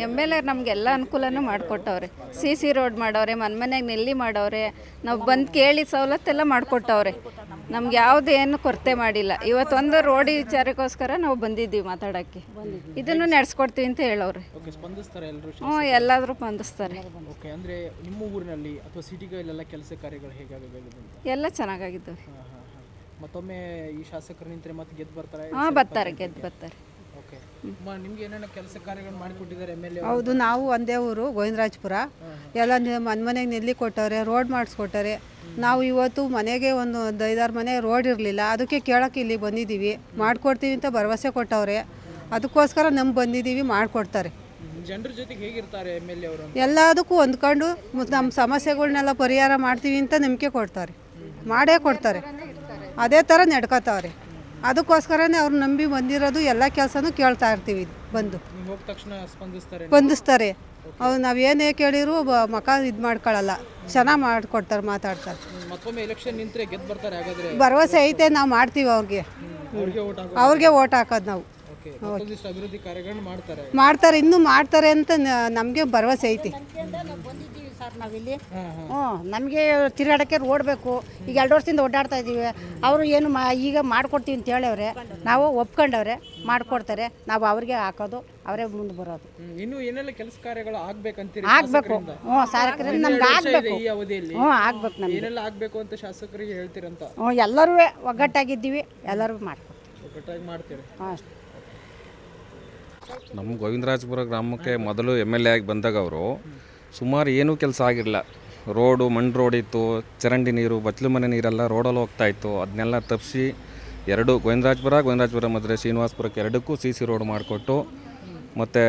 M L A ನಮಗೆಲ್ಲ ಅನುಕೂಲನೂ ಮಾಡಿಕೊಟ್ಟವ್ರೆ. C road ಮಾಡವ್ರೆ, ಮನೆಗೆ ನೆಲ್ಲಿ ಮಾಡವ್ರೆ, ನಾವು ಬಂದು ಕೇಳಿ ಸವಲತ್ತೆಲ್ಲ ಮಾಡಿಕೊಟ್ಟವ್ರೆ. ನಮ್ಗೆ ಏನು ಕೊರತೆ ಮಾಡಿಲ್ಲ. ಇವತ್ತೊಂದು ರೋಡಿ ವಿಚಾರಕ್ಕೋಸ್ಕರ ನಾವು ಬಂದಿದ್ದೀವಿ ಮಾತಾಡೋಕ್ಕೆ. ಇದನ್ನು ನಡೆಸ್ಕೊಡ್ತೀವಿ ಅಂತ ಹೇಳವ್ರೆ. ಹ್ಞೂ, ಎಲ್ಲಾದರೂ ಸ್ಪಂದಿಸ್ತಾರೆ. ಅಂದರೆ ನಿಮ್ಮ ಊರಿನಲ್ಲಿ ಅಥವಾ ಸಿಟಿಗಳಲ್ಲೆಲ್ಲ ಕೆಲಸ ಕಾರ್ಯಗಳು ಹೇಗಾಗಬೇಕು? ಎಲ್ಲ ಚೆನ್ನಾಗಾಗಿದ್ದು. ಮತ್ತೊಮ್ಮೆ ಈ ಶಾಸಕರು ನಿಂತರೆ ಮತ್ತೆ ಗೆದ್ದು ಬರ್ತಾರೆ? ಹಾಂ, ಬರ್ತಾರೆ, ಗೆದ್ದು ಬರ್ತಾರೆ. ಓಕೆ, ನಿಮ್ಗೆ ಏನೇನು ಕೆಲಸ ಕಾರ್ಯಗಳು ಮಾಡಿಕೊಟ್ಟಿದ್ದಾರೆ ಎಮ್ ಎಲ್ ಎ? ಹೌದು, ನಾವು ಒಂದೇ ಊರು ಗೋವಿಂದರಾಜಪುರ. ಎಲ್ಲ ಮನೆಗೆ ನೆಲ್ಲಿ ಕೊಟ್ಟವ್ರೆ, ರೋಡ್ ಮಾಡಿಸ್ಕೊಟ್ಟಾರೆ. ನಾವು ಇವತ್ತು ಮನೆಗೆ ಒಂದು 5-6 ಮನೆ ರೋಡ್ ಇರಲಿಲ್ಲ, ಅದಕ್ಕೆ ಕೇಳೋಕ್ಕೆ ಇಲ್ಲಿ ಬಂದಿದ್ದೀವಿ. ಮಾಡಿಕೊಡ್ತೀವಿ ಅಂತ ಭರವಸೆ ಕೊಟ್ಟವ್ರೆ, ಅದಕ್ಕೋಸ್ಕರ ನಮ್ಗೆ ಬಂದಿದ್ದೀವಿ, ಮಾಡಿಕೊಡ್ತಾರೆ. ಜನರ ಜೊತೆಗೆ ಹೇಗಿರ್ತಾರೆ ಎಮ್ ಎಲ್ ಎ ಅವರು? ಎಲ್ಲದಕ್ಕೂ ಹೊಂದ್ಕೊಂಡು ನಮ್ಮ ಸಮಸ್ಯೆಗಳನ್ನೆಲ್ಲ ಪರಿಹಾರ ಮಾಡ್ತೀವಿ ಅಂತ ನಂಬಿಕೆ ಕೊಡ್ತಾರೆ, ಮಾಡೇ ಕೊಡ್ತಾರೆ. ಅದೇ ಥರ ನಡ್ಕೋತಾವ್ರೆ. ಅದಕ್ಕೋಸ್ಕರನೇ ಅವ್ರು ನಂಬಿ ಬಂದಿರೋದು. ಎಲ್ಲ ಕೆಲಸನೂ ಕೇಳ್ತಾ ಇರ್ತೀವಿ, ಬಂದು ಹೋದ ತಕ್ಷಣ ಸ್ಪಂದಿಸ್ತಾರೆ. ಅವ್ರು ನಾವೇನೇ ಕೇಳಿದ್ರು ಮಕ ಇದು ಮಾಡ್ಕೊಳ್ಳಲ್ಲ, ಚೆನ್ನಾಗಿ ಮಾಡಿಕೊಡ್ತಾರೆ, ಮಾತಾಡ್ತಾರೆ. ಮತ್ತೊಮ್ಮೆ ಎಲೆಕ್ಷನ್ ನಿಂತರೆ ಗೆದ್ದು ಬರ್ತಾರೆ ಹಾಗಾದ್ರೆ? ಭರವಸೆ ಐತೆ, ನಾವು ಮಾಡ್ತೀವಿ ಅವ್ರಿಗೆ ಓಟ್ ಹಾಕೋದು ನಾವು. ಅಭಿವೃದ್ಧಿ ಕಾರ್ಯಗಳನ್ನು ಮಾಡ್ತಾರೆ, ಇನ್ನೂ ಮಾಡ್ತಾರೆ ಅಂತ ನಮಗೆ ಭರವಸೆ ಐತಿ. ಸರ್ ನಾವಿಲ್ಲಿ ನಮಗೆ ತಿರುಗಾಡೋಕ್ಕೆ ರೋಡ್ ಬೇಕು. ಈಗ 2 ವರ್ಷದಿಂದ ಓಡಾಡ್ತಾ ಇದ್ದೀವಿ. ಅವರು ಏನು ಈಗ ಮಾಡಿಕೊಡ್ತೀವಿ ಅಂತ ಹೇಳವ್ರೆ, ನಾವು ಒಪ್ಕೊಂಡವ್ರೆ, ಮಾಡಿಕೊಡ್ತಾರೆ. ನಾವು ಅವ್ರಿಗೆ ಹಾಕೋದು, ಅವರೇ ಮುಂದೆ ಬರೋದು. ಇನ್ನು ಏನೆಲ್ಲ ಕೆಲಸ ಕಾರ್ಯಗಳು ಆಗಬೇಕು? ಶಾಸಕರಿಂದ ನಮ್ಗೆ ಆಗಬೇಕು. ಆಗ್ಬೇಕು. ನಮ್ಗೆ ಏನೆಲ್ಲ ಆಗಬೇಕು ಅಂತ ಶಾಸಕರಿಗೆ ಹೇಳ್ತೀರಂತ? ಎಲ್ಲರೂ ಒಗ್ಗಟ್ಟಾಗಿದ್ದೀವಿ, ಎಲ್ಲರೂ ಮಾಡ್ತೀವಿ. ನಮ್ಮ ಗೋವಿಂದರಾಜಪುರ ಗ್ರಾಮಕ್ಕೆ ಮೊದಲು ಎಮ್ ಎಲ್ ಎ ಆಗಿ ಬಂದಾಗ ಅವರು ಸುಮಾರು ಏನೂ ಕೆಲಸ ಆಗಿರಲಿಲ್ಲ. ರೋಡು ಮಣ್ಣು ರೋಡ್ ಇತ್ತು, ಚರಂಡಿ ನೀರು, ಬಚ್ಚಲು ಮನೆ ನೀರೆಲ್ಲ ರೋಡಲ್ಲಿ ಹೋಗ್ತಾಯಿತ್ತು. ಅದನ್ನೆಲ್ಲ ತಪ್ಪಿಸಿ ಗೋವಿಂದರಾಜಪುರ ಮಧುರೆ ಶ್ರೀನಿವಾಸಪುರಕ್ಕೆ ಎರಡಕ್ಕೂ ಸಿ ರೋಡ್ ಮಾಡಿಕೊಟ್ಟು ಮತ್ತು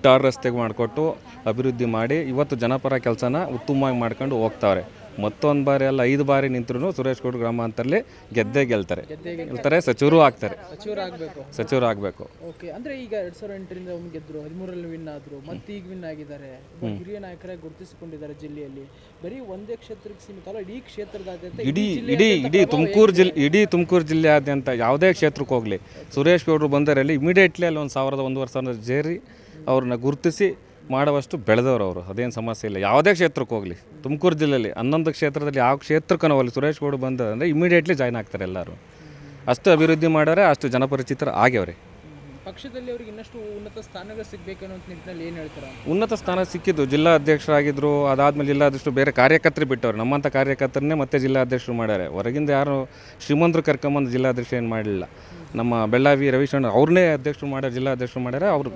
ಟಾರ್ ರಸ್ತೆಗೆ ಮಾಡಿಕೊಟ್ಟು ಅಭಿವೃದ್ಧಿ ಮಾಡಿ ಇವತ್ತು ಜನಪರ ಕೆಲಸನ ಉತ್ತಮವಾಗಿ ಮಾಡ್ಕೊಂಡು ಹೋಗ್ತಾವ್ರೆ. ಮತ್ತೊಂದು ಬಾರಿ ಅಲ್ಲ 5 ಬಾರಿ ನಿಂತರೂ ಸುರೇಶ್ ಗೌಡ ಗ್ರಾಮಾಂತರದಲ್ಲಿ ಗೆಲ್ತಾರೆ, ಸಚಿವರು ಆಗ್ತಾರೆ, ಸಚಿವರು ಆಗಬೇಕು. ಓಕೆ, ಅಂದರೆ ಈಗ 2008ರಿಂದ ಒಮ್ಮೆ ಗೆದ್ದರು, 13ರಲ್ಲಿ ವಿನ್ ಆದರು, ಮತ್ತೆ ಈಗ ವಿನ್ ಆಗಿದ್ದಾರೆ. ಹಿರಿಯ ನಾಯಕರಾಗಿ ಗುರುತಿಸಿಕೊಂಡಿದ್ದಾರೆ ಜಿಲ್ಲೆಯಲ್ಲಿ. ಬರೀ ಒಂದೇ ಕ್ಷೇತ್ರಕ್ಕೆ ಸೀಮಿತ ಅಲ್ಲ, ಇಡೀ ಕ್ಷೇತ್ರದಾದ್ಯಂತ ಇಡೀ ತುಮಕೂರು ಜಿಲ್ಲೆಯಾದ್ಯಂತ ಯಾವುದೇ ಕ್ಷೇತ್ರಕ್ಕೆ ಹೋಗಲಿ ಸುರೇಶ್ ಗೌಡರು ಬಂದರಲ್ಲಿ ಇಮಿಡಿಯೇಟ್ಲಿ ಅಲ್ಲಿ 1,000-1,500 ಸೇರಿ ಅವ್ರನ್ನ ಗುರುತಿಸಿ ಮಾಡುವಷ್ಟು ಬೆಳೆದವರು ಅವರು. ಅದೇನು ಸಮಸ್ಯೆ ಇಲ್ಲ. ಯಾವುದೇ ಕ್ಷೇತ್ರಕ್ಕೆ ಹೋಗಲಿ ತುಮಕೂರು ಜಿಲ್ಲೆಯಲ್ಲಿ 11 ಕ್ಷೇತ್ರದಲ್ಲಿ ಯಾವ ಕ್ಷೇತ್ರಕ್ಕೂ ಹೋಗಲಿ ಸುರೇಶ್ ಗೌಡ ಬಂದರೆ ಇಮಿಡಿಯೇಟ್ಲಿ ಜಾಯ್ನ್ ಆಗ್ತಾರೆ ಎಲ್ಲರೂ. ಅಷ್ಟು ಅಭಿವೃದ್ಧಿ ಮಾಡ್ಯಾರೆ, ಅಷ್ಟು ಜನಪರಿಚಿತರು ಆಗ್ಯವ್ರೆ. ಪಕ್ಷದಲ್ಲಿ ಅವ್ರಿಗೆ ಇನ್ನಷ್ಟು ಉನ್ನತ ಸ್ಥಾನಗಳು ಸಿಗಬೇಕನ್ನೋ ನಿಟ್ಟಿನಲ್ಲಿ ಏನು ಹೇಳ್ತಾರೆ? ಉನ್ನತ ಸ್ಥಾನ ಸಿಕ್ಕಿದ್ದು ಜಿಲ್ಲಾ ಅಧ್ಯಕ್ಷರಾಗಿದ್ದರು. ಅದಾದಮೇಲೆ ಜಿಲ್ಲಾಧ್ಯಕ್ಷರು ಬೇರೆ ಕಾರ್ಯಕರ್ತರು ಬಿಟ್ಟವ್ರು. ನಮ್ಮಂಥ ಕಾರ್ಯಕರ್ತರನ್ನೇ ಮತ್ತೆ ಜಿಲ್ಲಾಧ್ಯಕ್ಷರು ಮಾಡ್ಯಾರೆ. ಹೊರಗಿಂದ ಯಾರು ಶ್ರೀಮಂತರು ಕರ್ಕೊಂಬಂದು ಜಿಲ್ಲಾಧ್ಯಕ್ಷ ಏನು ಮಾಡಲಿಲ್ಲ. ನಮ್ಮ ಬೆಳ್ಳಾವಿ ರವಿಶಂಕರ್ ಅವ್ರನ್ನೇ ಅಧ್ಯಕ್ಷರು ಮಾಡ್ಯಾರ, ಜಿಲ್ಲಾಧ್ಯಕ್ಷರು ಮಾಡ್ಯಾರ. ಅವರು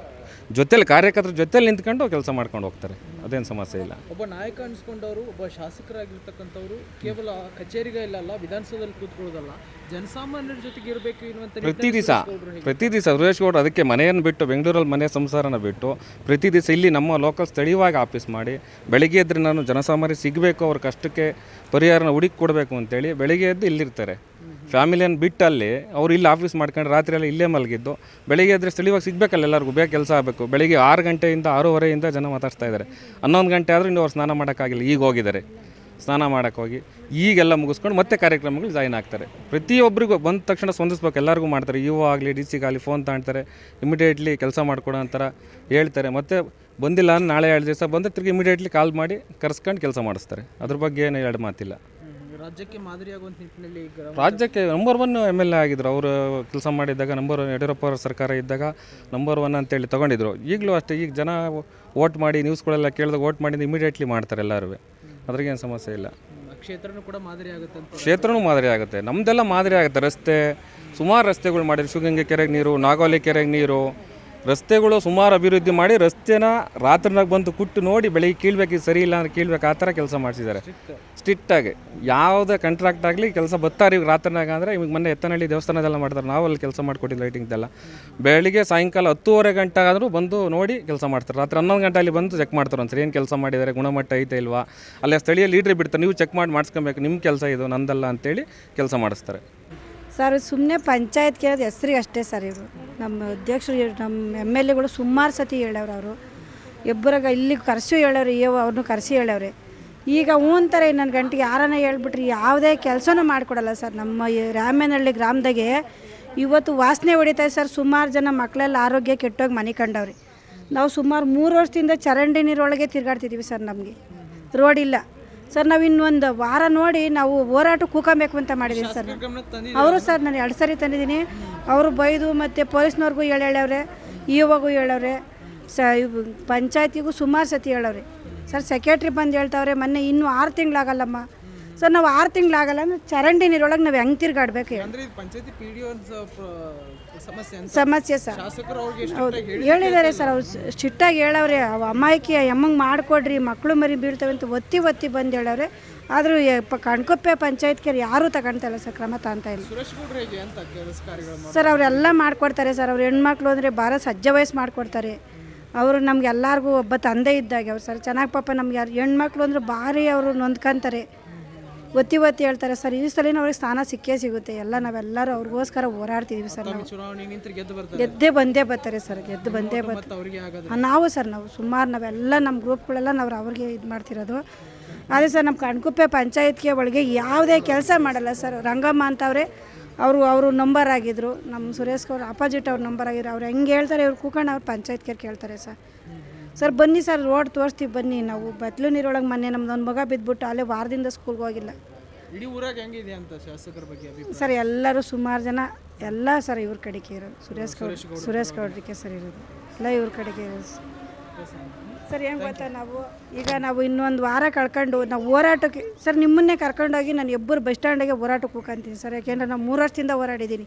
ಜೊತೆಲಿ ಕಾರ್ಯಕರ್ತರ ಜೊತೆಲಿ ನಿಂತ್ಕೊಂಡು ಕೆಲಸ ಮಾಡ್ಕೊಂಡು ಹೋಗ್ತಾರೆ. ಅದೇನು ಸಮಸ್ಯೆ ಇಲ್ಲ. ಒಬ್ಬ ನಾಯಕ ಅನಿಸ್ಕೊಂಡವರು, ಒಬ್ಬ ಶಾಸಕರಾಗಿರ್ತಕ್ಕಂಥವ್ರು ಕೇವಲ ಕಚೇರಿಗಳಲ್ಲ, ವಿಧಾನಸೌಧದಲ್ಲಿ ಕೂತ್ಕೊಳ್ಳೋದಲ್ಲ, ಜನಸಾಮಾನ್ಯರ ಜೊತೆಗೆ ಇರಬೇಕು ಎನ್ನುವಂಥ ಪ್ರತಿ ದಿವಸ ಸುರೇಶ್ ಗೌಡ ಅದಕ್ಕೆ ಮನೆಯನ್ನು ಬಿಟ್ಟು ಬೆಂಗಳೂರಲ್ಲಿ ಮನೆ ಸಂಸಾರನ ಬಿಟ್ಟು ಪ್ರತಿ ದಿವಸ ಇಲ್ಲಿ ನಮ್ಮ ಲೋಕಲ್ ಸ್ಥಳೀಯವಾಗಿ ಆಫೀಸ್ ಮಾಡಿ ಬೆಳಗ್ಗೆ ಎದ್ದರೆ ನಾನು ಜನಸಾಮಾನ್ಯರಿಗೆ ಸಿಗಬೇಕು, ಅವ್ರ ಕಷ್ಟಕ್ಕೆ ಪರಿಹಾರನ ಹುಡುಕಿ ಕೊಡಬೇಕು ಅಂತೇಳಿ ಬೆಳಗ್ಗೆ ಎದ್ದು ಇಲ್ಲಿರ್ತಾರೆ. ಫ್ಯಾಮಿಲಿಯನ್ನು ಬಿಟ್ಟು ಅಲ್ಲಿ ಅವ್ರು ಇಲ್ಲಿ ಆಫೀಸ್ ಮಾಡ್ಕೊಂಡು ರಾತ್ರಿಯೆಲ್ಲ ಇಲ್ಲೇ ಮಲಗಿದ್ದು ಬೆಳಗ್ಗೆ ಎದ್ದರೆ ಸ್ಥಳೀಯವಾಗಿ ಸಿಗಬೇಕಲ್ಲ, ಎಲ್ಲರಿಗೂ ಬೇಗ ಕೆಲಸ ಆಗಬೇಕು. ಬೆಳಗ್ಗೆ 6 ಗಂಟೆಯಿಂದ 6:30ಯಿಂದ ಜನ ಮಾತಾಡ್ತಾ ಇದ್ದಾರೆ. 11 ಗಂಟೆ ಆದರೂ ಇನ್ನೂ ಅವ್ರು ಸ್ನಾನ ಮಾಡೋಕ್ಕಾಗಿಲ್ಲ. ಈಗ ಹೋಗಿದ್ದಾರೆ ಸ್ನಾನ ಮಾಡೋಕ್ಕೆ ಹೋಗಿ ಈಗೆಲ್ಲ ಮುಗಿಸ್ಕೊಂಡು ಮತ್ತೆ ಕಾರ್ಯಕ್ರಮಗಳು ಜಾಯಿನ್ ಆಗ್ತಾರೆ. ಪ್ರತಿಯೊಬ್ಬರಿಗೂ ಬಂದ ತಕ್ಷಣ ಸ್ಪಂದಿಸ್ಬೇಕು, ಎಲ್ಲರಿಗೂ ಮಾಡ್ತಾರೆ. ಇಒ ಆಗಲಿ ಡಿ ಸಿಗಾಗಲಿ ಫೋನ್ ತಗೊಳ್ತಾರೆ, ಇಮಿಡಿಯೇಟ್ಲಿ ಕೆಲಸ ಮಾಡ್ಕೊಡೋ ಅಂತಾರೆ, ಹೇಳ್ತಾರೆ. ಮತ್ತು ಬಂದಿಲ್ಲ ನಾಳೆ 2 ದಿವಸ ಬಂದರೆ ತಿರುಗಿ ಇಮಿಡಿಯೇಟ್ಲಿ ಕಾಲ್ ಮಾಡಿ ಕರೆಸ್ಕೊಂಡು ಕೆಲಸ ಮಾಡಿಸ್ತಾರೆ. ಅದ್ರ ಬಗ್ಗೆ ಏನು 2 ಮಾತಿಲ್ಲ. ರಾಜ್ಯಕ್ಕೆ ಮಾದರಿಯಾಗುವಂಥ ನಿಟ್ಟಿನಲ್ಲಿ ರಾಜ್ಯಕ್ಕೆ ನಂಬರ್ 1 ಎಮ್ ಎಲ್ ಎ ಆಗಿದ್ರು. ಅವರು ಕೆಲಸ ಮಾಡಿದ್ದಾಗ ಯಡಿಯೂರಪ್ಪ ಅವರ ಸರ್ಕಾರ ಇದ್ದಾಗ ನಂಬರ್ 1 ಅಂತೇಳಿ ತೊಗೊಂಡಿದ್ರು. ಈಗಲೂ ಅಷ್ಟೇ. ಈಗ ಜನ ವೋಟ್ ಮಾಡಿ ನ್ಯೂಸ್ಗಳೆಲ್ಲ ಕೇಳಿದಾಗ ವೋಟ್ ಮಾಡಿ ಇಮಿಡಿಯೇಟ್ಲಿ ಮಾಡ್ತಾರೆ ಎಲ್ಲರೂ. ಅದ್ರಾಗೇನು ಸಮಸ್ಯೆ ಇಲ್ಲ. ಕ್ಷೇತ್ರನೂ ಕೂಡ ಮಾದರಿ ಆಗುತ್ತೆ ಅಂತ. ಕ್ಷೇತ್ರನೂ ಮಾದರಿ ಆಗುತ್ತೆ, ನಮ್ಮದೆಲ್ಲ ಮಾದರಿ ಆಗುತ್ತೆ. ರಸ್ತೆ ಸುಮಾರು ರಸ್ತೆಗಳು ಮಾಡಿದ್ರು. ಶಿವಗಂಗೆ ಕೆರೆಗೆ ನೀರು, ನಾಗೋಲಿ ಕೆರೆಗೆ ನೀರು, ರಸ್ತೆಗಳು ಸುಮಾರು ಅಭಿವೃದ್ಧಿ ಮಾಡಿ ರಸ್ತೆನ ರಾತ್ರಿನಾಗ ಬಂದು ಕುಟ್ಟು ನೋಡಿ ಬೆಳಿಗ್ಗೆ ಕೀಳ್ಬೇಕು, ಸರಿ ಇಲ್ಲ ಅಂದ್ರೆ ಕೀಳ್ಬೇಕು, ಆ ಥರ ಕೆಲಸ ಮಾಡಿಸಿದ್ದಾರೆ ಸ್ಟ್ರಿಕ್ಟಾಗಿ. ಯಾವುದೇ ಕಾಂಟ್ರಾಕ್ಟ್ ಆಗಲಿ ಕೆಲಸ ಬರ್ತಾರೆ ಈಗ ರಾತ್ರಿನಾಗ ಅಂದರೆ. ಇವಾಗ ಮೊನ್ನೆ ಎತ್ತನಹಳ್ಳಿ ದೇವಸ್ಥಾನದೆಲ್ಲ ಮಾಡ್ತಾರೆ, ನಾವು ಅಲ್ಲಿ ಕೆಲಸ ಮಾಡಿಕೊಟ್ಟಿದ್ದು ಲೈಟಿಂಗ್ದೆಲ್ಲ. ಬೆಳಿಗ್ಗೆ ಸಾಯಂಕಾಲ 10:30 ಗಂಟೆ ಆದರೂ ಬಂದು ನೋಡಿ ಕೆಲಸ ಮಾಡ್ತಾರೆ. ರಾತ್ರಿ 11 ಗಂಟೆ ಅಲ್ಲಿ ಬಂದು ಚೆಕ್ ಮಾಡ್ತಾರೆ ಒಂದ್ಸರಿ ಏನು ಕೆಲಸ ಮಾಡಿದ್ದಾರೆ, ಗುಣಮಟ್ಟ ಐತೆ ಇಲ್ವಾ. ಅಲ್ಲೇ ಸ್ಥಳೀಯ ಲೀಡ್ರ್ ಬಿಡ್ತಾರೆ, ನೀವು ಚೆಕ್ ಮಾಡಿಸ್ಕೊಬೇಕು, ನಿಮ್ಮ ಕೆಲಸ ಇದು ನಂದಲ್ಲ ಅಂತೇಳಿ ಕೆಲಸ ಮಾಡಿಸ್ತಾರೆ. ಸರ್ ಸುಮ್ಮನೆ ಪಂಚಾಯತ್ ಕೇಳೋದು ಹೆಸ್ರಿಗೆ ಅಷ್ಟೇ ಸರ್. ಇವರು ನಮ್ಮ ಅಧ್ಯಕ್ಷರು, ನಮ್ಮ ಎಮ್ ಎಲ್ ಎಗಳು ಸುಮಾರು ಸತಿ ಹೇಳವ್ರೆ. ಅವರು ಇಬ್ಬರಾಗ ಇಲ್ಲಿ ಕರೆಸಿ ಹೇಳವ್ರೆ, ಅವ್ರನ್ನೂ ಕರೆಸಿ ಹೇಳವ್ರೆ. ಈಗ ಅಂತಾರೆ ಇನ್ನೊಂದು ಗಂಟೆಗೆ ಯಾರನ್ನ ಹೇಳ್ಬಿಟ್ರಿ ಯಾವುದೇ ಕೆಲಸನೂ ಮಾಡಿಕೊಡಲ್ಲ ಸರ್. ನಮ್ಮ ರಾಮೇನಹಳ್ಳಿ ಗ್ರಾಮದಾಗೆ ಇವತ್ತು ವಾಸನೆ ಹೊಡಿತಾರೆ ಸರ್. ಸುಮಾರು ಜನ ಮಕ್ಕಳೆಲ್ಲ ಆರೋಗ್ಯ ಕೆಟ್ಟೋಗಿ ಮನೆ ಕಂಡವ್ರಿ. ನಾವು ಸುಮಾರು 3 ವರ್ಷದಿಂದ ಚರಂಡಿ ನೀರೊಳಗೆ ತಿರುಗಾಡ್ತಿದ್ದೀವಿ ಸರ್. ನಮಗೆ ರೋಡ್ ಇಲ್ಲ ಸರ್. ನಾವು ಇನ್ನೊಂದು ವಾರ ನೋಡಿ ನಾವು ಹೋರಾಟ ಕೂಕಬೇಕು ಅಂತ ಮಾಡಿದ್ದೀವಿ ಸರ್. ಅವರು ಸರ್ ನಾನು 2 ಸರಿ ತಂದಿದ್ದೀನಿ. ಅವರು ಬೈದು ಮತ್ತು ಪೊಲೀಸ್ನವ್ರಿಗೂ ಹೇಳವ್ರೆ, ಇವಾಗೂ ಹೇಳವ್ರೆ, ಪಂಚಾಯತಿಗೂ ಸುಮಾರು ಸತಿ ಹೇಳವ್ರೆ ಸರ್. ಸೆಕ್ರೆಟ್ರಿ ಬಂದು ಹೇಳ್ತಾವ್ರೆ ಮೊನ್ನೆ ಇನ್ನೂ 6 ತಿಂಗಳಾಗಲ್ಲಮ್ಮ ಸರ್. ನಾವು 6 ತಿಂಗಳಾಗಲ್ಲ ಅಂದರೆ ಚರಂಡಿ ನೀರೊಳಗೆ ನಾವು ಹೆಂಗೆ ತಿರುಗಾಡ್ಬೇಕು ಸಮಸ್ಯೆ ಸರ್. ಹೌದು ಹೇಳಿದ್ದಾರೆ ಸರ್. ಅವ್ರು ಸ್ಟ್ರಿಕ್ಟಾಗಿ ಹೇಳವ್ರೆ, ಅಮಾಯಕಿ ಅಮ್ಮಂಗೆ ಮಾಡಿಕೊಡ್ರಿ, ಮಕ್ಕಳು ಮರಿ ಬೀಳ್ತವೆ ಅಂತ ಒತ್ತಿ ಬಂದು ಹೇಳವ್ರೆ. ಆದರೂ ಕಣ್ಕೊಪ್ಪೆ ಪಂಚಾಯತ್ಗೆ ಯಾರೂ ತಗೊಳ್ತಾ ಇಲ್ಲ ಸರ್, ಕ್ರಮ ತಗೊಳ್ತಾ ಇಲ್ಲ ಸರ್. ಅವರೆಲ್ಲ ಮಾಡಿಕೊಡ್ತಾರೆ ಸರ್. ಅವ್ರು ಹೆಣ್ಮಕ್ಳು ಅಂದರೆ ಭಾಳ ಸಜ್ಜ ವಯಸ್ಸು ಮಾಡಿಕೊಡ್ತಾರೆ. ಅವರು ನಮ್ಗೆ ಎಲ್ಲರಿಗೂ ಒಬ್ಬ ತಂದೆ ಇದ್ದಾಗೆ ಅವ್ರು ಸರ್. ಚೆನ್ನಾಗಿ ಪಾಪ ನಮ್ಗೆ ಯಾರು ಹೆಣ್ಮಕ್ಳು ಅಂದರೆ ಭಾರಿ ಅವರು ನೊಂದ್ಕೊಂತಾರೆ, ಒತ್ತಿ ಹೇಳ್ತಾರೆ ಸರ್. ಈ ಸಲಿನ ಅವ್ರಿಗೆ ಸ್ಥಾನ ಸಿಕ್ಕೇ ಸಿಗುತ್ತೆ. ನಾವೆಲ್ಲರೂ ಅವ್ರಿಗೋಸ್ಕರ ಹೋರಾಡ್ತಿದ್ದೀವಿ ಸರ್. ನಾವು ಗೆದ್ದೇ ಬಂದೇ ಬರ್ತಾರೆ ಸರ್, ಗೆದ್ದು ಬಂದೇ ಬರ್ತಾರೆ. ನಾವು ಸರ್ ನಾವು ಸುಮಾರು ನಾವೆಲ್ಲ ನಮ್ಮ ಗ್ರೂಪ್ಗಳೆಲ್ಲ ನಾವು ಅವ್ರಿಗೆ ಇದು ಮಾಡ್ತಿರೋದು. ಅದೇ ಸರ್ ನಮ್ಮ ಕಣ್ಕುಪ್ಪೆ ಪಂಚಾಯತ್ಗೆ ಒಳಗೆ ಯಾವುದೇ ಕೆಲಸ ಮಾಡಲ್ಲ ಸರ್. ರಂಗಮ್ಮ ಅಂತವ್ರೆ, ಅವರು ನಂಬರ್ ಆಗಿದ್ರು, ನಮ್ಮ ಸುರೇಶ್ ಅವ್ರು ಅಪಾಸಿಟ್ ಅವ್ರ ನಂಬರ್ ಆಗಿದ್ರು. ಅವ್ರು ಹೆಂಗೆ ಹೇಳ್ತಾರೆ ಇವ್ರು ಕೂಕೊಂಡು ಅವ್ರು ಪಂಚಾಯತ್ಗೆ ಕೇಳ್ತಾರೆ ಸರ್. ಬನ್ನಿ ಸರ್, ರೋಡ್ ತೋರಿಸ್ತೀವಿ ಬನ್ನಿ. ನಾವು ಬತ್ಲು ನೀರೊಳಗೆ ಮೊನ್ನೆ ನಮ್ದೊಂದು ಮಗ ಬಿದ್ದುಬಿಟ್ಟು ಅಲ್ಲೇ ವಾರದಿಂದ ಸ್ಕೂಲ್ಗೆ ಹೋಗಿಲ್ಲ ಇಡೀ ಊರಾಗ ಹೆಂಗಿದೆ ಅಂತ ಶಾಸಕರ ಬಗ್ಗೆ ಸರ್. ಎಲ್ಲರೂ ಸುಮಾರು ಜನ ಎಲ್ಲ ಸರ್ ಇವ್ರ ಕಡೆಗೆ ಇರೋದು. ಸುರೇಶ್ ಗೌಡ್ರಿಗೆ ಸರ್ ಇರೋದು ಎಲ್ಲ ಇವ್ರ ಕಡೆಗೆ ಇರೋದು ಸರ್. ಏನು ಗೊತ್ತಾ, ನಾವು ಇನ್ನೊಂದು ವಾರ ಕಳ್ಕೊಂಡು ನಾವು ಹೋರಾಟಕ್ಕೆ ಸರ್ ನಿಮ್ಮನ್ನೇ ಕರ್ಕೊಂಡೋಗಿ ನಾನು ಎಬ್ಬರು ಬಸ್ ಸ್ಟ್ಯಾಂಡಿಗೆ ಹೋರಾಟಕ್ಕೆ ಹೋಗ್ಕೊಂತೀನಿ ಸರ್. ಯಾಕೆಂದರೆ ನಾವು 3 ವರ್ಷದಿಂದ ಹೋರಾಡಿದ್ದೀನಿ.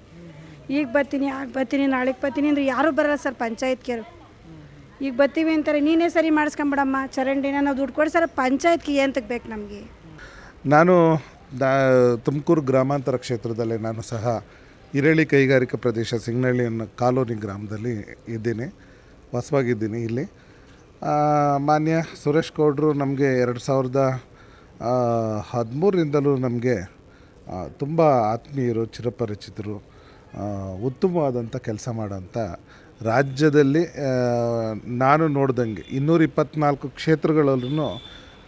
ಈಗ ಬರ್ತೀನಿ, ಆಗ ಬರ್ತೀನಿ, ನಾಳೆಗೆ ಬರ್ತೀನಿ ಅಂದರೆ ಯಾರೂ ಬರಲ್ಲ ಸರ್ ಪಂಚಾಯತ್ಗೆ. ಈಗ ಬರ್ತೀವಿ ಅಂತಾರೆ, ನೀನೇ ಸರಿ ಮಾಡಿಸ್ಕೊಂಬಿಡಮ್ಮ ಚರಂಡಿನ, ನಾವು ದುಡ್ಡು ಕೊಡಿ ಸರ್. ಪಂಚಾಯತ್ಗೆ ಏನು ಬೇಕು ನಮಗೆ? ನಾನು ತುಮಕೂರು ಗ್ರಾಮಾಂತರ ಕ್ಷೇತ್ರದಲ್ಲೇ ನಾನು ಸಹ ಹಿರೇಳಿ ಕೈಗಾರಿಕಾ ಪ್ರದೇಶ ಸಿಂಗನಹಳ್ಳಿ ಅನ್ನೋ ಕಾಲೋನಿ ಗ್ರಾಮದಲ್ಲಿ ಇದ್ದೀನಿ, ವಾಸವಾಗಿದ್ದೀನಿ ಇಲ್ಲಿ. ಮಾನ್ಯ ಸುರೇಶ್ ಗೌಡರು ನಮಗೆ 2013ರಿಂದಲೂ ನಮಗೆ ತುಂಬ ಆತ್ಮೀಯರು, ಚಿರಪರಿಚಿತರು, ಉತ್ತಮವಾದಂಥ ಕೆಲಸ ಮಾಡೋಂಥ, ರಾಜ್ಯದಲ್ಲಿ ನಾನು ನೋಡ್ದಂಗೆ 224 ಕ್ಷೇತ್ರಗಳಲ್ಲೂ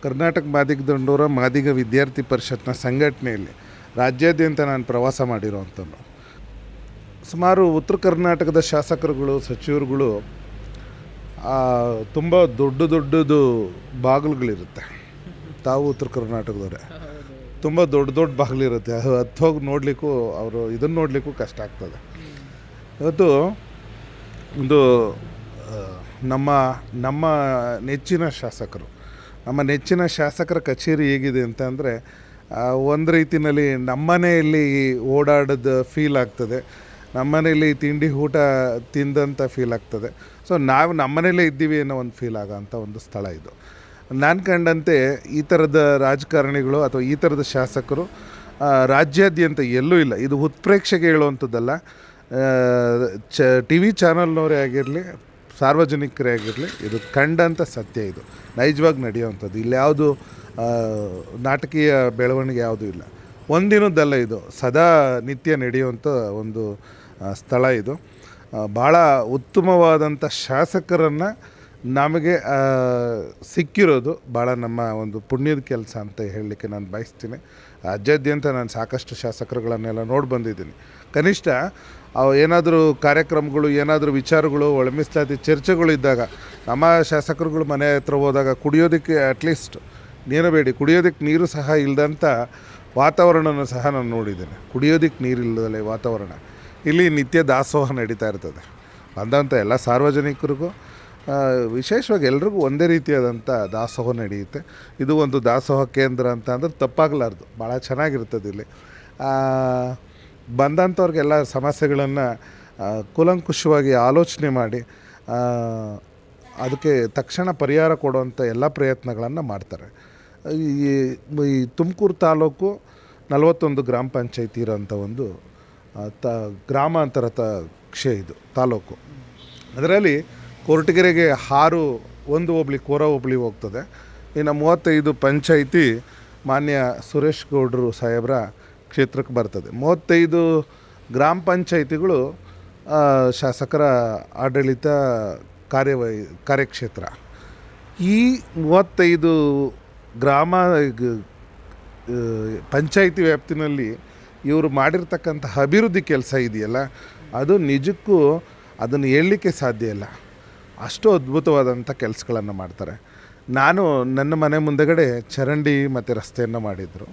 ಕರ್ನಾಟಕ ಮಾದಿಗ ದಂಡೋರ ಮಾದಿಗ ವಿದ್ಯಾರ್ಥಿ ಪರಿಷತ್ನ ಸಂಘಟನೆಯಲ್ಲಿ ರಾಜ್ಯಾದ್ಯಂತ ನಾನು ಪ್ರವಾಸ ಮಾಡಿರೋವಂಥದ್ದು. ಸುಮಾರು ಉತ್ತರ ಕರ್ನಾಟಕದ ಶಾಸಕರುಗಳು, ಸಚಿವರುಗಳು ತುಂಬ ದೊಡ್ಡದು ಬಾಗಿಲುಗಳಿರುತ್ತೆ. ತಾವು ಉತ್ತರ ಕರ್ನಾಟಕದವರೇ, ತುಂಬ ದೊಡ್ಡ ಬಾಗಿಲಿರುತ್ತೆ. ಹತ್ತು ಹೋಗಿ ನೋಡಲಿಕ್ಕೂ ಅವರು ಇದನ್ನು ನೋಡಲಿಕ್ಕೂ ಕಷ್ಟ ಆಗ್ತದೆ. ಇವತ್ತು ಒಂದು ನಮ್ಮ ನೆಚ್ಚಿನ ಶಾಸಕರ ಕಚೇರಿ ಹೇಗಿದೆ ಅಂತ ಅಂದರೆ, ಒಂದು ರೀತಿಯಲ್ಲಿ ನಮ್ಮನೆಯಲ್ಲಿ ಓಡಾಡೋದ ಫೀಲ್ ಆಗ್ತದೆ, ನಮ್ಮನೇಲಿ ತಿಂಡಿ ಊಟ ತಿಂದಂಥ ಫೀಲ್ ಆಗ್ತದೆ. ಸೊ ನಾವು ನಮ್ಮನೇಲೇ ಇದ್ದೀವಿ ಅನ್ನೋ ಒಂದು ಫೀಲ್ ಆಗೋಂಥ ಒಂದು ಸ್ಥಳ ಇದು. ನಾನು ಕಂಡಂತೆ ಈ ಥರದ ರಾಜಕಾರಣಿಗಳು ಅಥವಾ ಈ ಥರದ ಶಾಸಕರು ರಾಜ್ಯಾದ್ಯಂತ ಎಲ್ಲೂ ಇಲ್ಲ. ಇದು ಉತ್ಪ್ರೇಕ್ಷೆಗೆ ಹೇಳುವಂಥದ್ದಲ್ಲ. TV ಚಾನಲ್ನವರೇ ಆಗಿರಲಿ, ಸಾರ್ವಜನಿಕರೇ ಆಗಿರಲಿ, ಇದು ಕಂಡಂಥ ಸತ್ಯ. ಇದು ನೈಜವಾಗಿ ನಡೆಯುವಂಥದ್ದು. ಇಲ್ಲಿ ಯಾವುದು ನಾಟಕೀಯ ಬೆಳವಣಿಗೆ ಯಾವುದೂ ಇಲ್ಲ. ಒಂದಿನದ್ದಲ್ಲ, ಇದು ಸದಾ ನಿತ್ಯ ನಡೆಯುವಂಥ ಒಂದು ಸ್ಥಳ ಇದು. ಭಾಳ ಉತ್ತಮವಾದಂಥ ಶಾಸಕರನ್ನು ನಮಗೆ ಸಿಕ್ಕಿರೋದು ಭಾಳ ನಮ್ಮ ಒಂದು ಪುಣ್ಯದ ಕೆಲಸ ಅಂತ ಹೇಳಲಿಕ್ಕೆ ನಾನು ಬಯಸ್ತೀನಿ. ರಾಜ್ಯಾದ್ಯಂತ ನಾನು ಸಾಕಷ್ಟು ಶಾಸಕರುಗಳನ್ನೆಲ್ಲ ನೋಡಿ ಬಂದಿದ್ದೀನಿ. ಕನಿಷ್ಠ ಏನಾದರೂ ಕಾರ್ಯಕ್ರಮಗಳು, ಏನಾದರೂ ವಿಚಾರಗಳು, ಒಳಮಿಸಲಾತಿ ಚರ್ಚೆಗಳು ಇದ್ದಾಗ ನಮ್ಮ ಶಾಸಕರುಗಳು ಮನೆ ಹತ್ರ ಹೋದಾಗ ಕುಡಿಯೋದಕ್ಕೆ ಅಟ್ಲೀಸ್ಟ್ ಕುಡಿಯೋದಕ್ಕೆ ನೀರು ಸಹ ಇಲ್ಲದಂಥ ವಾತಾವರಣನೂ ಸಹ ನಾನು ನೋಡಿದ್ದೇನೆ. ಕುಡಿಯೋದಕ್ಕೆ ನೀರಿಲ್ಲದಲೇ ವಾತಾವರಣ. ಇಲ್ಲಿ ನಿತ್ಯ ದಾಸೋಹ ನಡೀತಾ ಇರ್ತದೆ. ಬಂದಂಥ ಎಲ್ಲ ಸಾರ್ವಜನಿಕರಿಗೂ, ವಿಶೇಷವಾಗಿ ಎಲ್ರಿಗೂ ಒಂದೇ ರೀತಿಯಾದಂಥ ದಾಸೋಹ ನಡೆಯುತ್ತೆ. ಇದು ಒಂದು ದಾಸೋಹ ಕೇಂದ್ರ ಅಂತ ಅಂದರೆ ತಪ್ಪಾಗಲಾರ್ದು. ಭಾಳ ಚೆನ್ನಾಗಿರ್ತದೆ ಇಲ್ಲಿ. ಬಂದಂಥವ್ರಿಗೆಲ್ಲ ಸಮಸ್ಯೆಗಳನ್ನು ಕೂಲಂಕುಷವಾಗಿ ಆಲೋಚನೆ ಮಾಡಿ ಅದಕ್ಕೆ ತಕ್ಷಣ ಪರಿಹಾರ ಕೊಡುವಂಥ ಎಲ್ಲ ಪ್ರಯತ್ನಗಳನ್ನು ಮಾಡ್ತಾರೆ. ಈ ತುಮಕೂರು ತಾಲೂಕು 41 ಗ್ರಾಮ ಪಂಚಾಯತಿ ಇರೋಂಥ ಒಂದು ಗ್ರಾಮಾಂತರ ಇದು ತಾಲೂಕು. ಅದರಲ್ಲಿ ಕೊರಟಗೆರೆಗೆ 1 ಹೋಬಳಿ ಕೋರ ಹೋಬಳಿ ಹೋಗ್ತದೆ. ಇನ್ನು 35 ಪಂಚಾಯಿತಿ ಮಾನ್ಯ ಸುರೇಶ್ ಗೌಡರು ಸಾಹೇಬ್ರ ಕ್ಷೇತ್ರಕ್ಕೆ ಬರ್ತದೆ. 35 ಗ್ರಾಮ ಪಂಚಾಯಿತಿಗಳು ಶಾಸಕರ ಆಡಳಿತ ಕಾರ್ಯಕ್ಷೇತ್ರ. ಈ 35 ಗ್ರಾಮ ಪಂಚಾಯಿತಿ ವ್ಯಾಪ್ತಿನಲ್ಲಿ ಇವರು ಮಾಡಿರ್ತಕ್ಕಂಥ ಅಭಿವೃದ್ಧಿ ಕೆಲಸ ಇದೆಯಲ್ಲ, ಅದು ನಿಜಕ್ಕೂ ಅದನ್ನು ಹೇಳಲಿಕ್ಕೆ ಸಾಧ್ಯ ಇಲ್ಲ. ಅಷ್ಟು ಅದ್ಭುತವಾದಂಥ ಕೆಲಸಗಳನ್ನು ಮಾಡ್ತಾರೆ. ನಾನು ನನ್ನ ಮನೆ ಮುಂದೆಗಡೆ ಚರಂಡಿ ಮತ್ತು ರಸ್ತೆಯನ್ನು ಮಾಡಿದರು.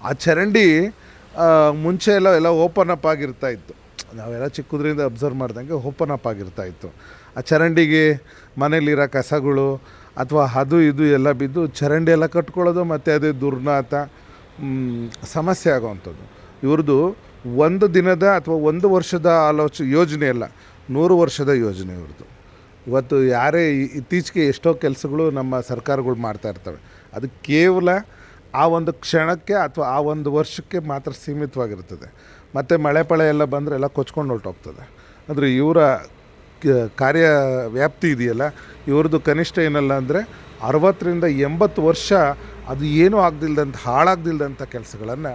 ಆ ಚರಂಡಿ ಮುಂಚೆ ಎಲ್ಲ ಓಪನ್ ಅಪ್ ಆಗಿರ್ತಾ ಇತ್ತು. ನಾವೆಲ್ಲ ಚಿಕ್ಕದ್ರಿಂದ ಅಬ್ಸರ್ವ್ ಮಾಡ್ದಂಗೆ ಓಪನ್ ಅಪ್ ಆಗಿರ್ತಾ ಇತ್ತು. ಆ ಚರಂಡಿಗೆ ಮನೇಲಿರೋ ಕಸಗಳು ಅಥವಾ ಅದು ಇದು ಎಲ್ಲ ಬಿದ್ದು ಚರಂಡಿ ಎಲ್ಲ ಕಟ್ಕೊಳ್ಳೋದು ಮತ್ತು ಅದೇ ದುರ್ನಾತ ಸಮಸ್ಯೆ ಆಗೋವಂಥದ್ದು. ಇವ್ರದ್ದು ಒಂದು ದಿನದ ಅಥವಾ ಒಂದು ವರ್ಷದ ಯೋಜನೆ ಅಲ್ಲ, 100 ವರ್ಷದ ಯೋಜನೆ ಇವ್ರದ್ದು. ಇವತ್ತು ಯಾರೇ ಇತ್ತೀಚೆಗೆ ಎಷ್ಟೋ ಕೆಲಸಗಳು ನಮ್ಮ ಸರ್ಕಾರಗಳು ಮಾಡ್ತಾ ಇರ್ತವೆ, ಅದು ಕೇವಲ ಆ ಒಂದು ಕ್ಷಣಕ್ಕೆ ಅಥವಾ ಆ ಒಂದು ವರ್ಷಕ್ಕೆ ಮಾತ್ರ ಸೀಮಿತವಾಗಿರ್ತದೆ. ಮತ್ತು ಮಳೆ ಪಳೆ ಎಲ್ಲ ಬಂದರೆ ಎಲ್ಲ ಕೊಚ್ಕೊಂಡು ಹೊರಟೋಗ್ತದೆ. ಆದರೆ ಇವರ ಕಾರ್ಯ ವ್ಯಾಪ್ತಿ ಇದೆಯಲ್ಲ, ಇವ್ರದ್ದು ಕನಿಷ್ಠ ಏನಲ್ಲ ಅಂದರೆ 60ರಿಂದ 80 ವರ್ಷ ಅದು ಏನೂ ಆಗದಿಲ್ದಂಥ ಹಾಳಾಗದಿಲ್ದಂಥ ಕೆಲಸಗಳನ್ನು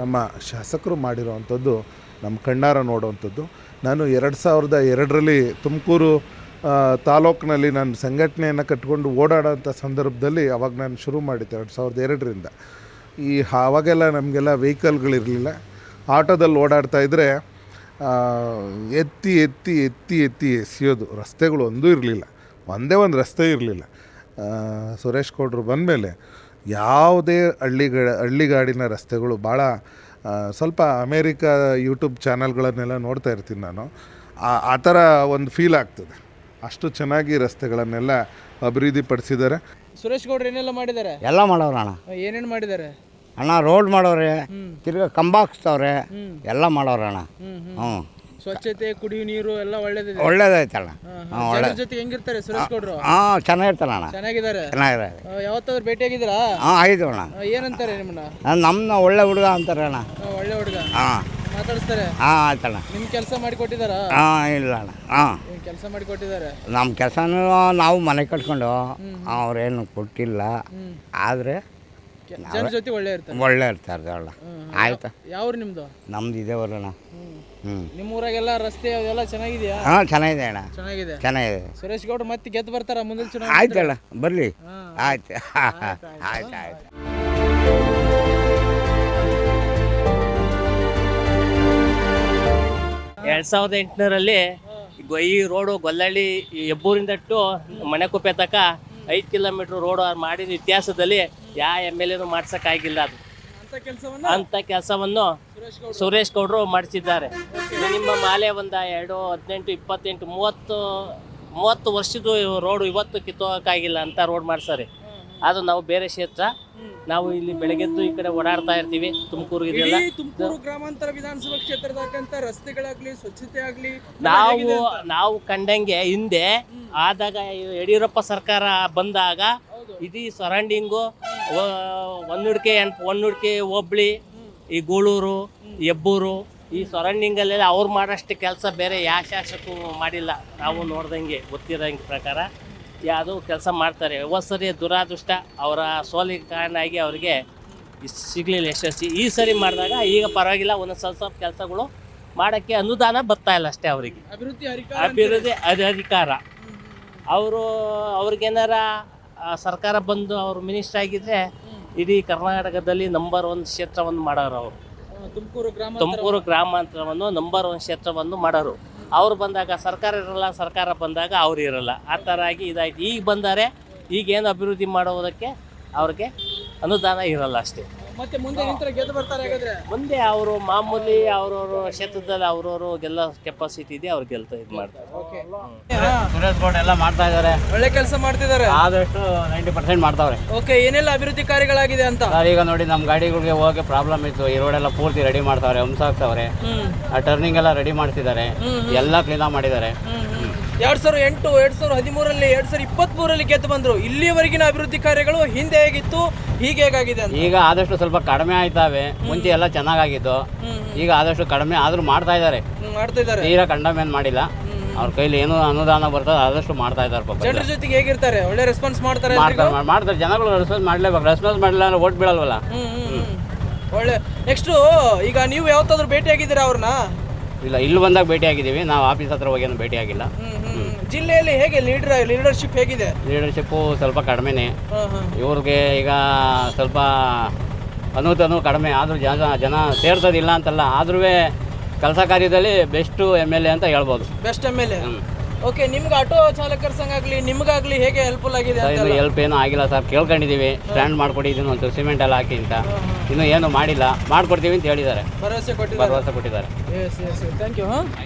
ನಮ್ಮ ಶಾಸಕರು ಮಾಡಿರೋವಂಥದ್ದು ನಮ್ಮ ಕಣ್ಣಾರ ನೋಡುವಂಥದ್ದು. ನಾನು 2002ರಲ್ಲಿ ತುಮಕೂರು ತಾಲೂಕಿನಲ್ಲಿ ನಾನು ಸಂಘಟನೆಯನ್ನು ಕಟ್ಕೊಂಡು ಓಡಾಡೋಂಥ ಸಂದರ್ಭದಲ್ಲಿ ಅವಾಗ ನಾನು ಶುರು ಮಾಡಿದ್ದೆ 2002ರಿಂದ. ಆವಾಗೆಲ್ಲ ನಮಗೆಲ್ಲ ವೆಹಿಕಲ್ಗಳಿರಲಿಲ್ಲ. ಆಟೋದಲ್ಲಿ ಓಡಾಡ್ತಾಯಿದ್ರೆ ಎತ್ತಿ ಎತ್ತಿ ಎತ್ತಿ ಎತ್ತಿ ಎಸೆಯೋದು. ರಸ್ತೆಗಳು ಒಂದೂ ಇರಲಿಲ್ಲ, ಒಂದೇ ಒಂದು ರಸ್ತೆ ಇರಲಿಲ್ಲ. ಸುರೇಶ್ ಗೌಡ್ರು ಬಂದಮೇಲೆ ಯಾವುದೇ ಹಳ್ಳಿಗಾಡಿನ ರಸ್ತೆಗಳು ಭಾಳ ಸ್ವಲ್ಪ ಅಮೇರಿಕಾ ಯೂಟ್ಯೂಬ್ ಚಾನಲ್ಗಳನ್ನೆಲ್ಲ ನೋಡ್ತಾ ಇರ್ತೀನಿ ನಾನು. ಆ ಥರ ಒಂದು ಫೀಲ್ ಆಗ್ತದೆ. ಅಷ್ಟು ಚೆನ್ನಾಗಿ ರಸ್ತೆಗಳನ್ನೆಲ್ಲ ಅಭಿವೃದ್ಧಿ ಪಡಿಸಿದ್ದಾರೆ. ಸುರೇಶ್ ಗೌಡ್ರು ಏನೆಲ್ಲ ಮಾಡಿದ್ದಾರೆ? ಎಲ್ಲ ಮಾಡವ್ರೆ ಅಣ್ಣ. ಏನೇನು ಮಾಡಿದ್ದಾರೆ ಅಣ್ಣ? ರೋಡ್ ಮಾಡವ್ರೆ, ತಿರ್ಗಾ ಕಂಬ ಹಾಕ್ಸ್ತವ್ರೆ, ಎಲ್ಲ ಮಾಡವ್ರೆ ಅಣ್ಣ. ಹ್ಞೂ, ಸ್ವಚ್ಛತೆ, ಕುಡಿಯುವ ನೀರು ಎಲ್ಲ ಒಳ್ಳೇದಿದೆ. ಒಳ್ಳೇದೈತಣ್ಣ. ಜನರ ಜೊತೆ ಹೆಂಗಿರ್ತಾರೆ ಸುರೇಶ್ ಗೌಡ್ರು? ಹಾಂ, ಚೆನ್ನಾಗಿರ್ತಾನೆ ಅಣ್ಣ. ಚೆನ್ನಾಗಿದ್ದಾರೆ. ಚೆನ್ನಾಗಿದೆ. ಯಾವತ್ತಾದ್ರೂ ಭೇಟಿಯಾಗಿದ್ದೀರಾ? ಹಾಂ, ಆಯ್ತು ಅಣ್ಣ. ಏನಂತಾರೆ ನಿಮ್ಮನ್ನ? ನಮ್ಮನ್ನ ಒಳ್ಳೆ ಹುಡುಗ ಅಂತಾರೆ ಅಣ್ಣ. ಒಳ್ಳೆ ಹುಡುಗ. ಹಾಂ, ಮಾತಾಡಿಸ್ತಾರೆ. ಹಾಂ, ಆಯ್ತಣ್ಣ. ನಿಮ್ ಕೆಲಸ ಮಾಡಿಕೊಟ್ಟಿದ್ದಾರಾ? ಹಾಂ, ಇಲ್ಲ ಅಣ್ಣ. ಹಾಂ, ಕೆಲಸ ಮಾಡಿಕೊಟ್ಟಿದ್ದಾರೆ. ನಮ್ಮ ಕೆಲಸನೂ ನಾವು ಮನೆ ಕಟ್ಕೊಂಡು ಅವ್ರೇನು ಕೊಟ್ಟಿಲ್ಲ. ಆದರೆ ಜನರ ಜೊತೆ ಒಳ್ಳೆ ಇರ್ತಾರೆ. ಒಳ್ಳೆ ಇರ್ತಾರೆ ಅಣ್ಣ. ಆಯ್ತಾ? ಯಾವ್ರು ನಿಮ್ದು? ನಮ್ದು ಇದೆ ಅಣ್ಣ. ಹ್ಞೂ, ನಿಮ್ಮ ಊರಾಗೆಲ್ಲ ರಸ್ತೆ ಅದೆಲ್ಲ ಚೆನ್ನಾಗಿದೆಯಾ? ಹಾಂ, ಚೆನ್ನಾಗಿದೆ ಅಣ್ಣ. ಚೆನ್ನಾಗಿದೆ. ಚೆನ್ನಾಗಿದೆ. ಸುರೇಶ್ ಗೌಡ್ರು ಮತ್ತೆ ಗೆದ್ದು ಬರ್ತಾರ ಮುಂದಿನ ಚುನಾವಣೆ? ಆಯ್ತಲ್ಲ, ಬರಲಿ. ಆಯ್ತು, ಆಯ್ತು, ಆಯ್ತು. 2008ರಲ್ಲಿ ಈ ರೋಡು ಗೊಲ್ಲಹಳ್ಳಿ ಹೆಬ್ಬೂರಿಂದಟ್ಟು ಮನೆಕುಪ್ಪೆ ತನಕ 5 ಕಿಲೋಮೀಟ್ರ್ ರೋಡು ಮಾಡಿದ ಇತಿಹಾಸದಲ್ಲಿ ಯಾವ MLAನೂ ಮಾಡ್ಸೋಕ್ಕಾಗಿಲ್ಲ. ಅದು ಅಂಥ ಕೆಲಸವನ್ನು ಸುರೇಶ್ ಗೌಡ್ರು ಮಾಡಿಸಿದ್ದಾರೆ. ನಿಮ್ಮ ಮಾಲೆ ಒಂದು 2, 18, 28, 30 ವರ್ಷದ್ದು ರೋಡು ಇವತ್ತು ಕಿತ್ತೋಗೋಕ್ಕಾಗಿಲ್ಲ ಅಂತ ರೋಡ್ ಮಾಡ್ಸಾರೆ. ಅದು ನಾವು ಬೇರೆ ಕ್ಷೇತ್ರ, ನಾವು ಇಲ್ಲಿ ಬೆಳಗ್ಗೆದ್ದು ಈ ಕಡೆ ಓಡಾಡ್ತಾ ಇರ್ತೀವಿ. ತುಮಕೂರಿಗೆಲ್ಲ ತುಮಕೂರು ಗ್ರಾಮಾಂತರ ವಿಧಾನಸಭಾ ಕ್ಷೇತ್ರದಾಗಂತ ರಸ್ತೆಗಳಾಗ್ಲಿ, ಸ್ವಚ್ಛತೆ ಆಗ್ಲಿ ನಾವು ಕಂಡಂಗೆ ಹಿಂದೆ ಆದಾಗ ಯಡಿಯೂರಪ್ಪ ಸರ್ಕಾರ ಬಂದಾಗ ಇಡೀ ಸರೌಂಡಿಂಗು ಹೊನ್ನುಡ್ಕೆ ಹೋಬ್ಳಿ, ಈ ಗೂಳೂರು, ಹೆಬ್ಬೂರು, ಈ ಸರೌಂಡಿಂಗಲ್ಲೆಲ್ಲ ಅವ್ರು ಮಾಡೋಷ್ಟು ಕೆಲಸ ಬೇರೆ ಯಾವ ಶಾಸಕರು ಮಾಡಿಲ್ಲ. ನಾವು ನೋಡ್ದಂಗೆ ಗೊತ್ತಿರೋಂಗೆ ಪ್ರಕಾರ ಯಾವುದೋ ಕೆಲಸ ಮಾಡ್ತಾರೆ. ಸರಿ ದುರಾದೃಷ್ಟ, ಅವರ ಸೋಲಿಗೆ ಕಾರಣ ಆಗಿ ಅವರಿಗೆ ಸಿಗಲಿಲ್ಲ ಯಶಸ್ವಿ. ಈ ಸರಿ ಮಾಡಿದಾಗ ಈಗ ಪರವಾಗಿಲ್ಲ, ಒಂದೊಂದು ಸ್ವಲ್ಪ ಕೆಲಸಗಳು ಮಾಡೋಕ್ಕೆ ಅನುದಾನ ಬರ್ತಾ ಇಲ್ಲ ಅಷ್ಟೇ. ಅವರಿಗೆ ಅಭಿವೃದ್ಧಿ ಅಧಿಕಾರ. ಅವ್ರಿಗೇನಾರ ಸರ್ಕಾರ ಬಂದು ಅವರು ಮಿನಿಸ್ಟರ್ ಆಗಿದ್ರೆ ಇಡೀ ಕರ್ನಾಟಕದಲ್ಲಿ ನಂಬರ್ 1 ಕ್ಷೇತ್ರವನ್ನು ಮಾಡೋರು. ಅವರು ತುಮಕೂರು ಗ್ರಾಮಾಂತರವನ್ನು ನಂಬರ್ 1 ಕ್ಷೇತ್ರವನ್ನು ಮಾಡೋರು. ಅವ್ರು ಬಂದಾಗ ಸರ್ಕಾರ ಇರಲ್ಲ, ಸರ್ಕಾರ ಬಂದಾಗ ಅವ್ರು ಇರಲ್ಲ. ಆ ಥರ ಆಗಿ ಇದಾಯ್ತು. ಈಗ ಬಂದರೆ ಈಗೇನು ಅಭಿವೃದ್ಧಿ ಮಾಡೋದಕ್ಕೆ ಅವ್ರಿಗೆ ಅನುದಾನ ಇರಲ್ಲ ಅಷ್ಟೇ. ಮತ್ತೆ ಮುಂದೆ ನಿಂತರೆ ಗೆದ್ದು ಬರ್ತಾರೆ ಹಾಗಾದ್ರೆ? ಮುಂದೆ ಅವರು ಮಾಮೂಲಿ ಅವ್ರವ್ರ ಕ್ಷೇತ್ರದಲ್ಲಿ ಅವ್ರವರು ಗೆಲ್ಲ ಕೆಪಾಸಿಟಿ ಇದೆ, ಅವ್ರು ಗೆಲ್ತಾ ಇದು ಮಾಡ್ತಾರೆ. ಸುರೇಶ್ ಗೌಡ್ ಎಲ್ಲ ಮಾಡ್ತಾ ಇದ್ದಾರೆ, ಒಳ್ಳೆ ಕೆಲಸ ಮಾಡ್ತಿದ್ದಾರೆ. ಆದಷ್ಟು 90% ಮಾಡ್ತಾವ್ರೆ. ಓಕೆ, ಏನೆಲ್ಲ ಅಭಿವೃದ್ಧಿ ಕಾರ್ಯಗಳಾಗಿದೆ ಅಂತ? ಈಗ ನೋಡಿ, ನಮ್ಮ ಗಾಡಿಗಳಿಗೆ ಹೋಗೋಕೆ ಪ್ರಾಬ್ಲಮ್ ಇತ್ತು. ಈ ರೋಡೆಲ್ಲ ಪೂರ್ತಿ ರೆಡಿ ಮಾಡ್ತಾವ್ರೆ, ಹಂಸಾಕ್ತಾವ್ರೆ. ಆ ಟರ್ನಿಂಗ್ ಎಲ್ಲ ರೆಡಿ ಮಾಡ್ತಿದ್ದಾರೆ, ಎಲ್ಲ ಕ್ಲೀನಾಗಿ ಮಾಡಿದ್ದಾರೆ. 2008, 2013ರಲ್ಲಿ, 2023ರಲ್ಲಿ ಗೆದ್ದು ಬಂದ್ರು. ಇಲ್ಲಿವರೆಗಿನ ಅಭಿವೃದ್ಧಿ ಕಾರ್ಯಗಳು ಹಿಂದೆ ಹೇಗಿತ್ತು, ಹೀಗೆ ಹೇಗಾಗಿದೆ ಅಂತ? ಈಗ ಆದಷ್ಟು ಸ್ವಲ್ಪ ಕಡಿಮೆ ಆಯ್ತಾವೆ. ಮುಂಚೆ ಎಲ್ಲ ಚೆನ್ನಾಗಿದ್ದು, ಈಗ ಆದಷ್ಟು ಕಡಿಮೆ ಆದ್ರೂ ಮಾಡ್ತಾ ಇದ್ದಾರೆ. ತೀರಾ ಕಂಡಮ್ ಏನು ಮಾಡಿಲ್ಲ. ಅವ್ರ ಕೈಲಿ ಏನು ಅನುದಾನ ಬರ್ತದೆ ಆದಷ್ಟು ಮಾಡ್ತಾ ಇದ್ದಾರೆ. ಪಾಪ ಜನರ ಜೊತೆಗೆ ಹೇಗಿರ್ತಾರೆ? ಒಳ್ಳೆ ರೆಸ್ಪಾನ್ಸ್ ಮಾಡ್ತಾರೆ. ಜನಗಳು ರೆಸ್ಪಾನ್ಸ್ ಮಾಡಲೇಬೇಕು. ರೆಸ್ಪಾನ್ಸ್ ಮಾಡಲಿಲ್ಲ ಅಂದ್ರೆ ಓಟ್ ಬೀಳಲ್ವಲ್ಲ. ಒಳ್ಳೆ. ನೆಕ್ಸ್ಟು, ಈಗ ನೀವು ಯಾವತ್ತಾದ್ರೂ ಭೇಟಿ ಆಗಿದ್ದೀರಾ ಅವ್ರನ್ನ? ಇಲ್ಲ, ಇಲ್ಲಿ ಬಂದಾಗ ಭೇಟಿ ಆಗಿದ್ದೀವಿ. ನಾವು ಆಫೀಸ್ ಹತ್ರ ಹೋಗಿ ಭೇಟಿ ಆಗಿಲ್ಲ. ಜಿಲ್ಲೆಯಲ್ಲಿ ಹೇಗೆ ಲೀಡರ್ಶಿಪ್ ಹೇಗಿದೆ? ಲೀಡರ್ಶಿಪ್ಪು ಸ್ವಲ್ಪ ಕಡಿಮೆನೇ ಇವ್ರಿಗೆ. ಈಗ ಸ್ವಲ್ಪ ಅನುದಾನ ಕಡಿಮೆ ಆದರೂ ಜನ ಸೇರ್ತದಿಲ್ಲ ಅಂತಲ್ಲ, ಆದ್ರೂ ಕೆಲಸ ಕಾರ್ಯದಲ್ಲಿ ಬೆಸ್ಟು MLA ಅಂತ ಹೇಳ್ಬೋದು. Best MLA. ಓಕೆ, ನಿಮ್ಗೆ ಆಟೋ ಚಾಲಕರ ಸಂಘ ಆಗಲಿ ನಿಮ್ಗಾಗ್ಲಿ ಹೇಗೆ ಹೆಲ್ಪ್ಫುಲ್ ಆಗಿದೆ ಅಂತ ಇನ್ನು ಹೆಲ್ಪ್ ಏನೂ ಆಗಿಲ್ಲ ಸರ್. ಕೇಳ್ಕೊಂಡಿದ್ದೀವಿ ಸ್ಟ್ಯಾಂಡ್ ಮಾಡ್ಕೊಟ್ಟಿದ್ದೀನಿ ಒಂಚೂರು ಸಿಮೆಂಟ್ ಎಲ್ಲ ಹಾಕಿ ಅಂತ. ಇನ್ನೂ ಏನು ಮಾಡಿಲ್ಲ, ಮಾಡ್ಕೊಡ್ತೀವಿ ಅಂತ ಹೇಳಿದ್ದಾರೆ, ಭರವಸೆ ಕೊಟ್ಟಿದ್ದಾರೆ. ಭರವಸೆ ಕೊಟ್ಟಿದ್ದಾರೆ. Yes yes thank you.